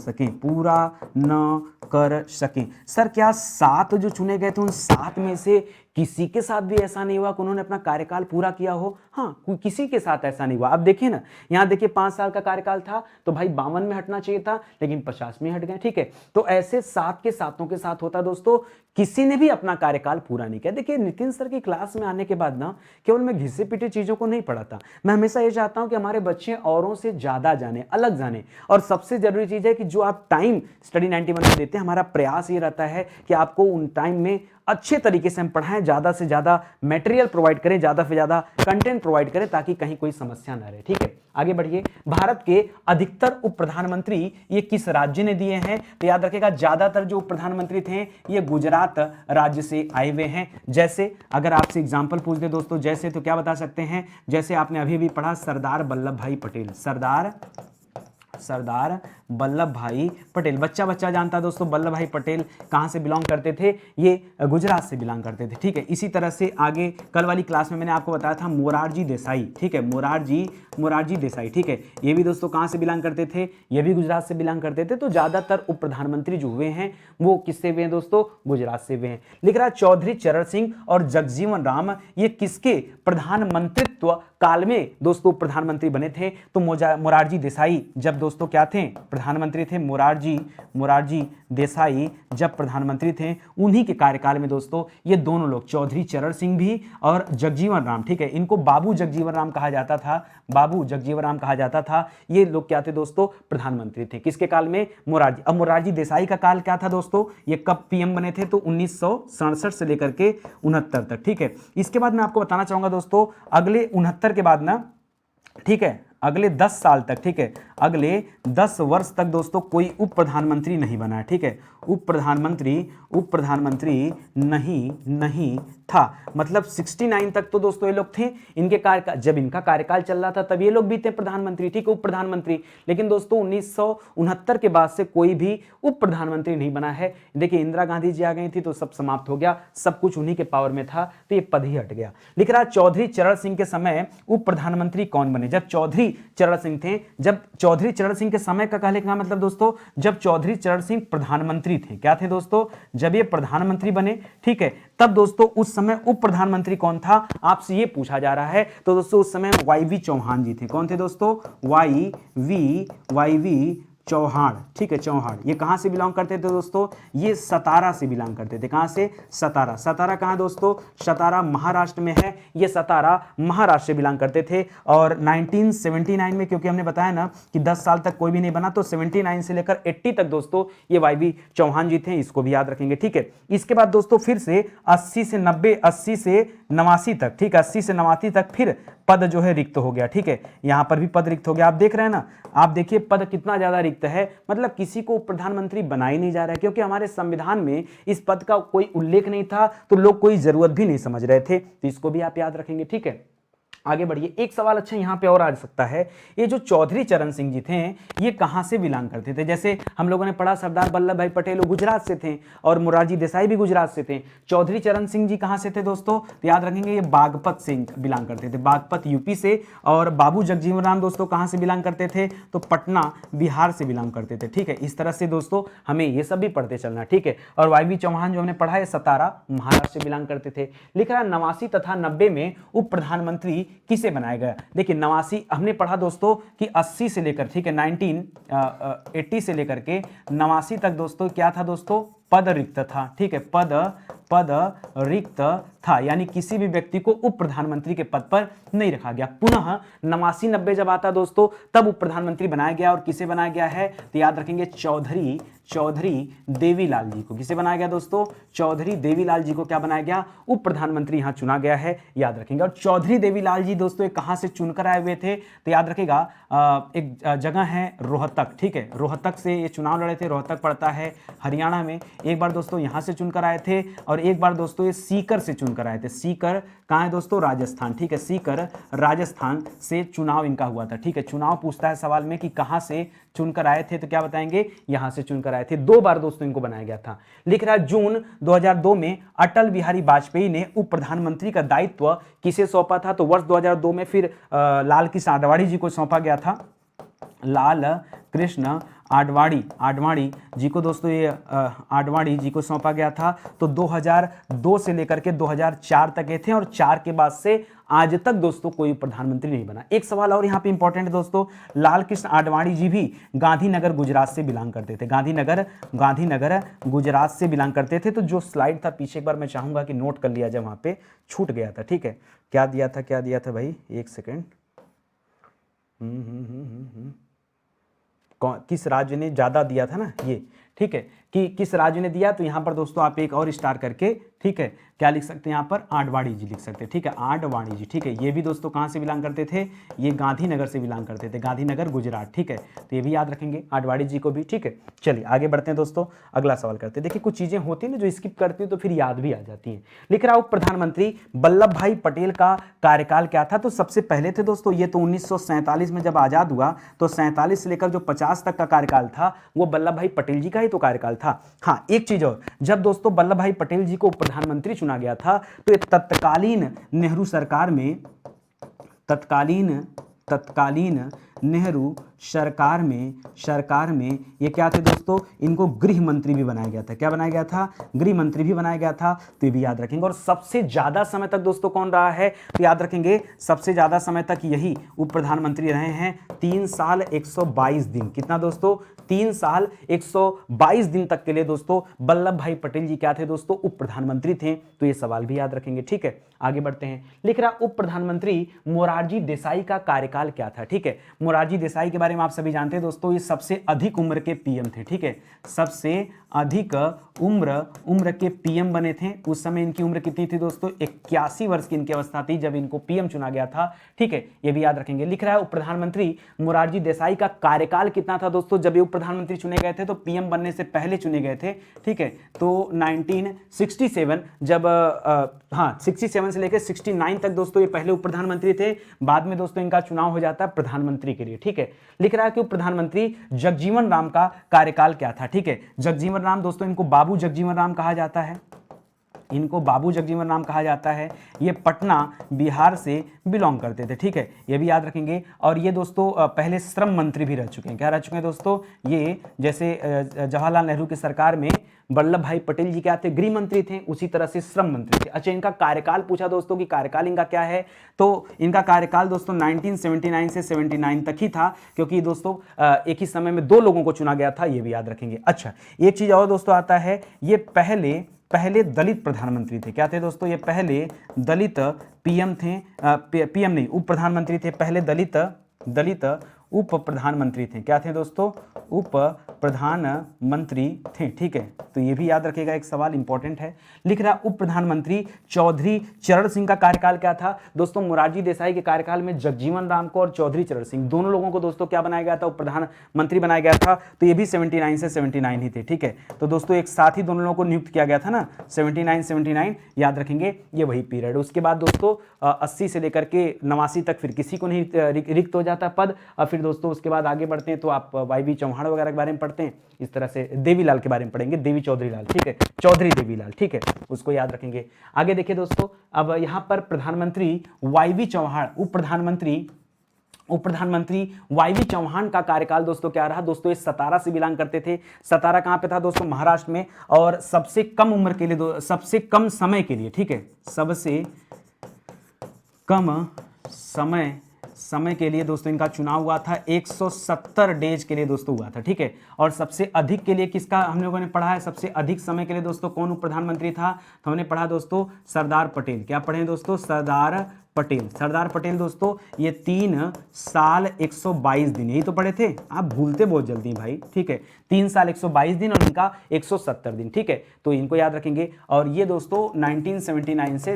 सके। सर क्या 7 जो चुने गए थे उन 7 में से किसी के साथ भी ऐसा नहीं हुआ कि उन्होंने अपना कार्यकाल पूरा किया हो, हाँ, किसी के साथ ऐसा नहीं हुआ। अब देखिए ना, यहाँ देखिए 5 साल का कार्यकाल था तो भाई 52 में हटना चाहिए था, लेकिन 50 में हट गए, ठीक है। तो ऐसे 7 के साथ होता दोस्तों, किसी ने भी अपना कार्यकाल पूरा नहीं किया। देखिए नितिन सर की क्लास में आने के बाद ना केवल मैं घिसे पिटे चीजों को नहीं पढ़ाता, मैं हमेशा ये चाहता हूं कि हमारे बच्चे औरों से ज्यादा जाने, अलग जाने। और सबसे जरूरी चीज है कि जो आप टाइम स्टडी 91 में देते हैं, हमारा प्रयास ये रहता है कि आपको उन टाइम में अच्छे तरीके से हम पढ़ाएं, ज्यादा से ज्यादा मटेरियल प्रोवाइड करें, ज्यादा से ज्यादा कंटेंट प्रोवाइड करें, ताकि कहीं कोई समस्या ना रहे, ठीक है। आगे बढ़िए। भारत के अधिकतर उप प्रधानमंत्री ये किस राज्य ने दिए हैं, तो याद रखिएगा ज्यादातर जो उप प्रधानमंत्री थे ये गुजरात राज्य से आए हुए हैं। जैसे अगर आपसे एग्जांपल पूछ दे दोस्तों, जैसे तो क्या बता सकते हैं, जैसे आपने अभी भी पढ़ा सरदार वल्लभ भाई पटेल, सरदार सरदार वल्लभ भाई पटेल। बच्चा बच्चा जानता है दोस्तों वल्लभ भाई पटेल कहाँ से बिलोंग करते थे, ये गुजरात से बिलोंग करते थे, ठीक है। इसी तरह से आगे कल वाली क्लास में मैंने आपको बताया था मोरारजी देसाई, ठीक है, मोरारजी देसाई, ठीक है, ये भी दोस्तों कहाँ से बिलोंग करते थे, ये भी गुजरात से बिलोंग करते थे। तो ज़्यादातर उप प्रधानमंत्री जो हुए हैं वो किससे हुए हैं दोस्तों, गुजरात से हुए हैं। लिख रहा चौधरी चरण सिंह और जगजीवन राम ये किसके प्रधानमंत्रित्व काल में दोस्तों प्रधानमंत्री बने थे, तो मोरारजी देसाई जब दोस्तों क्या थे, प्रधानमंत्री थे। मोरारजी देसाई जब प्रधानमंत्री थे, उन्हीं के कार्यकाल में दोस्तों ये दोनों लोग चौधरी चरण सिंह भी और जगजीवन राम, ठीक है, इनको बाबू जगजीवन राम कहा जाता था, बाबू जगजीवन राम कहा जाता था। ये लोग क्या थे दोस्तों, प्रधानमंत्री थे। किसके काल में, मोरारजी। अब मोरारजी देसाई का काल क्या था दोस्तों, ये कब पीएम बने थे, तो 1967 से लेकर के 69 तक, ठीक है। इसके बाद मैं आपको बताना चाहूंगा दोस्तों अगले 69 के बाद ना, ठीक है, अगले 10 साल तक, ठीक है, अगले 10 वर्ष तक दोस्तों कोई उप प्रधानमंत्री नहीं बना है, ठीक है, उप प्रधानमंत्री नहीं था। मतलब 69 तक तो दोस्तों ये लोग थे, इनके कार्यकाल, जब इनका कार्यकाल चल रहा था तब ये लोग भी थे प्रधानमंत्री, ठीक है, उप प्रधानमंत्री। लेकिन दोस्तों 1969 के बाद से कोई भी उप प्रधानमंत्री नहीं बना है। देखिए इंदिरा गांधी जी आ गई थी तो सब समाप्त हो गया, सब कुछ उन्हीं के पावर में था, तो ये पद ही हट गया। लिख रहा चौधरी चरण सिंह के समय उप प्रधानमंत्री कौन बने, जब चौधरी चरण सिंह थे, जब चौधरी चरण सिंह के समय का कहने का मतलब दोस्तों जब चौधरी चरण सिंह प्रधानमंत्री थे, क्या थे दोस्तों, जब ये प्रधानमंत्री बने, ठीक है, तब दोस्तों उस समय उप प्रधानमंत्री कौन था, आपसे ये पूछा जा रहा है। तो दोस्तों उस समय वाईवी चौहान जी थे। कौन थे दोस्तों, वाईवी चौहान, ठीक है, चौहान। ये कहां से बिलोंग करते थे दोस्तों, ये सतारा से बिलोंग करते थे। कहां से, सतारा। सतारा कहां दोस्तों, सतारा महाराष्ट्र में है, ये सतारा महाराष्ट्र से बिलोंग करते थे। और 1979 में, क्योंकि हमने बताया ना कि 10 साल तक कोई भी नहीं बना, तो 79 से लेकर 80 तक दोस्तों ये वाईवी चौहान जी थे, इसको भी याद रखेंगे, ठीक है। इसके बाद दोस्तों फिर से 80 से 89 तक, ठीक है, 80 से 89 तक फिर पद जो है रिक्त हो गया, ठीक है, यहां पर भी पद रिक्त हो गया। आप देख रहे हैं ना, आप देखिए पद कितना ज्यादा रिक्त है, मतलब किसी को प्रधानमंत्री बना ही नहीं जा रहा है, क्योंकि हमारे संविधान में इस पद का कोई उल्लेख नहीं था, तो लोग कोई जरूरत भी नहीं समझ रहे थे। तो इसको भी आप याद रखेंगे, ठीक है। आगे बढ़िए, एक सवाल अच्छा यहां पे और आ सकता है, ये जो चौधरी चरण सिंह जी थे ये कहां से बिलोंग करते थे। जैसे हम लोगों ने पढ़ा सरदार वल्लभ भाई पटेल गुजरात से थे और मोरारजी देसाई भी गुजरात से थे। चौधरी चरण सिंह जी कहां से थे दोस्तों, तो याद रखेंगे ये बागपत से बिलोंग करते थे, बागपत यूपी से। और बाबू जगजीवन राम दोस्तों कहां से बिलोंग करते थे, तो पटना बिहार से बिलोंग करते थे, ठीक है। इस तरह से दोस्तों हमें ये सब भी पढ़ते चलना, ठीक है। और वाईवी चौहान जो हमने पढ़ा है सतारा महाराष्ट्र से बिलोंग करते थे। लिख रहा 89 तथा 90 में उप प्रधानमंत्री किसे बनाया गया। देखिए 89 हमने पढ़ा दोस्तों कि 80 से लेकर, ठीक है, 1980 से लेकर के 89 तक दोस्तों क्या था दोस्तों, पद रिक्त था, ठीक है, पद रिक्त था, यानी किसी भी व्यक्ति को उप प्रधानमंत्री के पद पर नहीं रखा गया। पुनः 89-90 जब आता दोस्तों तब उप प्रधानमंत्री बनाया गया, और किसे बनाया गया है, तो याद रखेंगे चौधरी देवीलाल जी को। किसे बनाया गया दोस्तों, चौधरी देवीलाल जी को क्या बनाया गया, उप प्रधानमंत्री यहां चुना गया है, याद रखेंगे। और चौधरी देवीलाल जी दोस्तों कहां से चुनकर आए हुए थे, तो याद रखेगा एक जगह है रोहतक, ठीक है, रोहतक से ये चुनाव लड़े थे। रोहतक पड़ता है हरियाणा में। एक बार दोस्तों यहां से चुनकर आए थे और एक बार दोस्तों ये सीकर से चुनकर आए थे। सीकर कहां है दोस्तों, राजस्थान, ठीक है, सीकर राजस्थान से चुनाव इनका हुआ था, ठीक है। चुनाव पूछता है सवाल में कि कहां से चुनकर आए थे, तो क्या बताएंगे, यहां से चुनकर आए थे। 2 बार दोस्तों इनको बनाया गया था। लिख रहा है जून 2002 में अटल बिहारी वाजपेयी ने उप प्रधानमंत्री का दायित्व किसे सौंपा था, तो वर्ष 2002 में फिर लाल कृष्ण आडवाणी जी को सौंपा गया था। लाल कृष्ण आडवाणी जी को दोस्तों ये आडवाणी जी को सौंपा गया था। तो 2002 से लेकर के 2004 तक ये थे, और 4 के बाद से आज तक दोस्तों कोई प्रधानमंत्री नहीं बना। एक सवाल और यहाँ पे इंपॉर्टेंट है दोस्तों, लाल कृष्ण आडवाणी जी भी गांधीनगर गुजरात से बिलोंग करते थे। गांधीनगर गुजरात से बिलोंग करते थे। तो जो स्लाइड था पीछे एक बार मैं चाहूंगा कि नोट कर लिया जाए, वहां पे छूट गया था, ठीक है। क्या दिया था भाई, एक सेकेंड, किस राज्य ने ज्यादा दिया था ना ये, ठीक है, कि किस राज्य ने दिया, तो यहाँ पर दोस्तों आप एक और स्टार करके, ठीक है, क्या लिख सकते हैं यहाँ पर, आडवाणी जी लिख सकते हैं, ठीक है, आडवाणी जी, ठीक है। ये भी दोस्तों कहाँ से बिलोंग करते थे, ये गांधीनगर से बिलोंग करते थे, गांधीनगर गुजरात, ठीक है। तो ये भी याद रखेंगे आडवाणी जी को भी, ठीक है। चलिए आगे बढ़ते हैं दोस्तों, अगला सवाल करते हैं। देखिए कुछ चीजें होती हैं ना जो स्किप करती हैं तो फिर याद भी आ जाती हैं। लिख रहा हूं प्रधानमंत्री वल्लभ भाई पटेल का कार्यकाल क्या था। तो सबसे पहले थे दोस्तों ये तो 1947 में जब आजाद हुआ तो 47 से लेकर जो 50 तक का कार्यकाल था वो वल्लभ भाई पटेल जी का ही तो कार्यकाल था। हाँ एक चीज और, जब दोस्तों वल्लभ भाई पटेल जी को प्रधानमंत्री चुना गया था तो ये तत्कालीन नेहरू सरकार में, तत्कालीन नेहरू सरकार में ये क्या थे दोस्तों, इनको गृह मंत्री भी बनाया गया था। क्या बनाया गया था, गृह मंत्री भी बनाया गया था। तो ये भी याद रखेंगे। और सबसे ज्यादा समय तक दोस्तों कौन रहा है, तो याद रखेंगे सबसे ज्यादा समय तक यही उप प्रधानमंत्री रहे हैं, 3 साल 122 दिन। कितना दोस्तों, 3 साल 122 दिन तक के लिए दोस्तों वल्लभ भाई पटेल जी क्या थे दोस्तों, उप प्रधानमंत्री थे। तो ये सवाल भी याद रखेंगे, ठीक है। आगे बढ़ते हैं। लिख रहा उप प्रधानमंत्री मोरारजी देसाई का कार्यकाल क्या था, ठीक है। मोरारजी देसाई के बारे में आप सभी जानते हैं दोस्तों, ये सबसे अधिक उम्र के पीएम थे, ठीक है। सबसे अधिक उम्र के पीएम बने थे। उस समय इनकी उम्र कितनी थी दोस्तों, 81 वर्ष की इनकी अवस्था थी जब इनको पीएम चुना गया था, ठीक है। ये भी याद रखेंगे। लिख रहा है उप प्रधानमंत्री मोरारजी देसाई का कार्यकाल कितना था दोस्तों, जब ये उप प्रधानमंत्री चुने गए थे तो पीएम बनने से पहले चुने गए थे, ठीक है। तो 1967 जब 67 से लेकर 69 तक दोस्तों ये पहले उप प्रधानमंत्री थे। बाद में दोस्तों इनका चुनाव हो जाता है प्रधानमंत्री के लिए, ठीक है। लिख रहा है कि प्रधानमंत्री जगजीवन राम का कार्यकाल क्या था, ठीक है। जगजीवन राम दोस्तों, इनको बाबू जगजीवन राम कहा जाता है, इनको बाबू जगजीवन राम कहा जाता है। ये पटना बिहार से बिलोंग करते थे, ठीक है। ये भी याद रखेंगे। और ये दोस्तों पहले श्रम मंत्री भी रह चुके हैं। क्या रह चुके हैं दोस्तों, ये जैसे जवाहरलाल नेहरू की सरकार में वल्लभ भाई पटेल जी क्या थे, गृह मंत्री थे, उसी तरह से श्रम मंत्री थे। अच्छा इनका कार्यकाल पूछा दोस्तों कि कार्यकाल इनका क्या है, तो इनका कार्यकाल दोस्तों 1979 से 79 तक ही था, क्योंकि दोस्तों एक ही समय में 2 लोगों को चुना गया था। ये भी याद रखेंगे। अच्छा एक चीज और दोस्तों आता है, ये पहले दलित प्रधानमंत्री थे। क्या थे दोस्तों, ये पहले दलित पीएम थे, पीएम नहीं उप प्रधानमंत्री थे, पहले दलित उप प्रधानमंत्री थे। क्या थे दोस्तों, उप प्रधानमंत्री थे, ठीक है। तो ये भी याद रखिएगा, एक सवाल इंपॉर्टेंट है। लिख रहा उप प्रधानमंत्री चौधरी चरण सिंह का कार्यकाल क्या था दोस्तों। मोरारजी देसाई के कार्यकाल में जगजीवन राम को और चौधरी चरण सिंह दोनों लोगों को दोस्तों क्या बनाया गया था, उप प्रधानमंत्री बनाया गया था। तो ये भी 79 से 79 ही थे, ठीक है। तो दोस्तों एक साथ ही दोनों लोगों को नियुक्त किया गया था ना, 79 याद रखेंगे, ये वही पीरियड। उसके बाद दोस्तों 80 से लेकर के 89 तक फिर किसी को नहीं रिक्त हो जाता पद। और फिर दोस्तों उसके बाद आगे बढ़ते हैं तो आप वाई चौहान वगैरह के बारे में पढ़ते हैं। इस तरह से देवीलाल के बारे में पढ़ेंगे, देवी चौधरी लाल, ठीक है, चौधरी देवीलाल, ठीक है, उसको याद रखेंगे। आगे देखिए दोस्तों, अब यहां पर प्रधानमंत्री वाई चौहान, उप प्रधानमंत्री वाई चौहान का कार्यकाल दोस्तों क्या रहा दोस्तों, ये सतारा से बिलोंग करते थे। सतारा कहां पे था दोस्तों, महाराष्ट्र में। और सबसे कम उम्र के लिए, सबसे कम समय के लिए, ठीक है, सबसे कम समय के लिए दोस्तों इनका चुनाव हुआ था। 170 डेज के लिए दोस्तों हुआ था, ठीक है। और सबसे अधिक के लिए किसका हम लोगों ने पढ़ा है, सबसे अधिक समय के लिए दोस्तों कौन उप प्रधानमंत्री था, तो हमने पढ़ा दोस्तों सरदार पटेल। क्या पढ़े दोस्तों, सरदार पटेल दोस्तों, ये 3 साल 122 दिन, यही तो पढ़े थे, आप भूलते बहुत जल्दी भाई, ठीक है। 3 साल 122 दिन और इनका 170 दिन, ठीक है। तो इनको याद रखेंगे। और ये दोस्तों 1979 से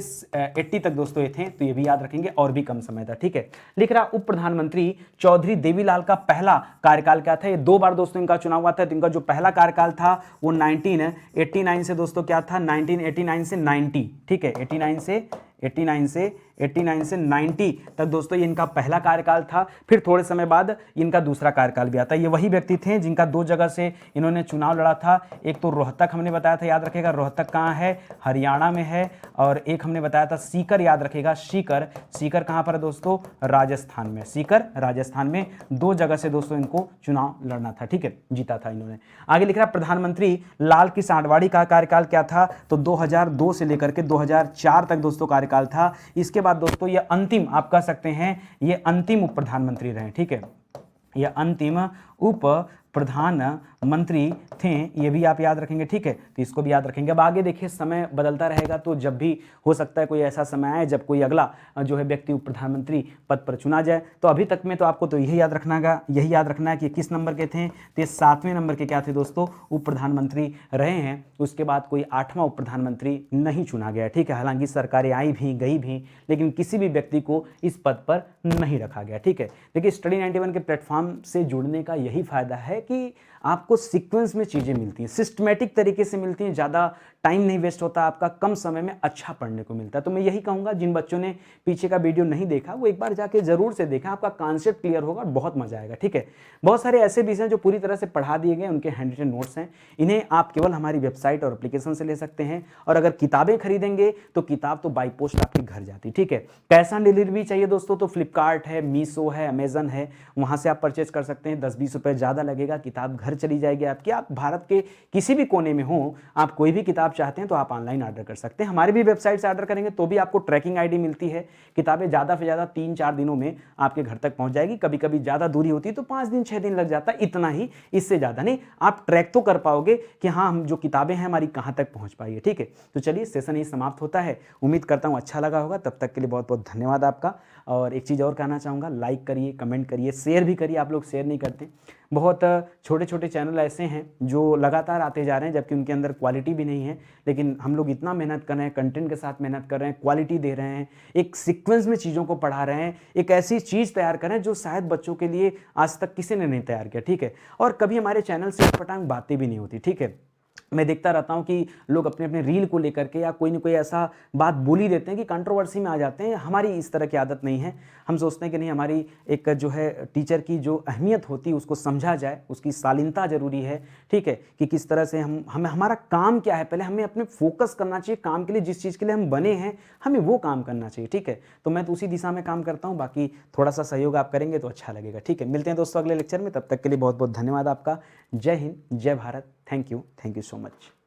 80 तक दोस्तों ये थे, तो ये भी याद रखेंगे, और भी कम समय था, ठीक है। लिख रहा उप प्रधानमंत्री चौधरी देवीलाल का पहला कार्यकाल क्या था, ये 2 बार दोस्तों इनका चुनाव हुआ था। तो इनका जो पहला कार्यकाल था वो 1989 से दोस्तों क्या था, 1989 से 90, ठीक है, 89 से 90 तक दोस्तों ये इनका पहला कार्यकाल था। फिर थोड़े समय बाद इनका दूसरा कार्यकाल भी आता है। ये वही व्यक्ति थे जिनका 2 जगह से इन्होंने चुनाव लड़ा था। एक तो रोहतक हमने बताया था, याद रखेगा, रोहतक कहाँ है, हरियाणा में है। और एक हमने बताया था सीकर, याद रखेगा, सीकर कहाँ पर है दोस्तों, राजस्थान में। सीकर राजस्थान में 2 जगह से दोस्तों इनको चुनाव लड़ना था, ठीक है, जीता था इन्होंने। आगे लिख रहा प्रधानमंत्री लाल कृष्ण आडवाणी का कार्यकाल क्या था, तो 2002 से लेकर के 2004 तक दोस्तों कार्यकाल था। इसके बाद दोस्तों ये अंतिम, आप कह सकते हैं ये अंतिम उप प्रधानमंत्री रहे, ठीक है, ये अंतिम उप प्रधानमंत्री थे, ये भी आप याद रखेंगे, ठीक है। तो इसको भी याद रखेंगे। अब आगे देखिए समय बदलता रहेगा, तो जब भी हो सकता है कोई ऐसा समय आए जब कोई अगला जो है व्यक्ति उप प्रधानमंत्री पद पर चुना जाए। तो अभी तक में तो आपको तो यही याद रखना है कि किस नंबर के थे, तो 7वें नंबर के क्या थे दोस्तों, उप प्रधानमंत्री रहे हैं। उसके बाद कोई 8वां उप प्रधानमंत्री नहीं चुना गया, ठीक है। हालांकि सरकारें आई भी गई भी, लेकिन किसी भी व्यक्ति को इस पद पर नहीं रखा गया, ठीक है। देखिए स्टडी 91 के प्लेटफॉर्म से जुड़ने का यही फायदा है कि आपको सीक्वेंस में चीज़ें मिलती हैं, सिस्टमेटिक तरीके से मिलती हैं, ज़्यादा टाइम नहीं वेस्ट होता आपका, कम समय में अच्छा पढ़ने को मिलता है। तो मैं यही कहूँगा जिन बच्चों ने पीछे का वीडियो नहीं देखा वो एक बार जाके ज़रूर से देखें, आपका कॉन्सेप्ट क्लियर होगा, बहुत मजा आएगा, ठीक है। बहुत सारे ऐसे विषय हैं जो पूरी तरह से पढ़ा दिए गए, उनके हैंड रिटन नोट्स हैं, इन्हें आप केवल हमारी वेबसाइट और एप्लीकेशन से ले सकते हैं। और अगर किताबें खरीदेंगे तो किताब तो बाई पोस्ट आपके घर जाती, ठीक है। कैश ऑन डिलीवरी चाहिए दोस्तों तो फ्लिपकार्ट है, मीशो है, अमेजन है, वहाँ से आप परचेज कर सकते हैं। 10-20 रुपये ज़्यादा लगेगा, किताब घर चली जाएगी आपकी। आप भारत के किसी भी कोने में हो, आप कोई भी किताब चाहते हैं तो आप ऑनलाइन ऑर्डर कर सकते हैं। हमारी भी वेबसाइट से ऑर्डर करेंगे तो भी आपको ट्रैकिंग आईडी मिलती है। किताबें ज़्यादा से ज़्यादा 3-4 दिनों में आपके घर तक पहुंच जाएगी। कभी कभी ज़्यादा दूरी होती है तो 5 दिन 6 दिन लग जाता है, इतना ही, इससे ज़्यादा नहीं। आप ट्रैक तो कर पाओगे कि हाँ हम जो किताबें हैं हमारी कहाँ तक पहुँच पाई है, ठीक है। तो चलिए सेशन ही समाप्त होता है। उम्मीद करता हूँ अच्छा लगा होगा। तब तक के लिए बहुत बहुत धन्यवाद आपका। और एक चीज़ और कहना चाहूँगा, लाइक करिए, कमेंट करिए, शेयर भी करिए। आप लोग शेयर नहीं करते। बहुत छोटे छोटे चैनल ऐसे हैं जो लगातार आते जा रहे हैं जबकि उनके अंदर क्वालिटी भी नहीं है, लेकिन हम लोग इतना मेहनत कर रहे हैं, कंटेंट के साथ मेहनत कर रहे हैं, क्वालिटी दे रहे हैं, एक सीक्वेंस में चीज़ों को पढ़ा रहे हैं, एक ऐसी चीज़ तैयार कर रहे हैं जो शायद बच्चों के लिए आज तक किसी ने नहीं तैयार किया, ठीक है। और कभी हमारे चैनल से पटांग बातें भी नहीं होती, ठीक है। मैं देखता रहता हूँ कि लोग अपने अपने रील को लेकर के या कोई ना कोई ऐसा बात बोल ही देते हैं कि कंट्रोवर्सी में आ जाते हैं। हमारी इस तरह की आदत नहीं है। हम सोचते हैं कि नहीं, हमारी एक जो है टीचर की जो अहमियत होती है उसको समझा जाए, उसकी शालीनता जरूरी है, ठीक है। कि किस तरह से हमें हमारा काम क्या है, पहले हमें अपने फोकस करना चाहिए काम के लिए, जिस चीज़ के लिए हम बने हैं हमें वो काम करना चाहिए, ठीक है। तो मैं तो उसी दिशा में काम करता हूँ। बाकी थोड़ा सा सहयोग आप करेंगे तो अच्छा लगेगा, ठीक है। मिलते हैं दोस्तों अगले लेक्चर में। तब तक के लिए बहुत बहुत धन्यवाद आपका। जय हिंद, जय Bharat. Thank you so much.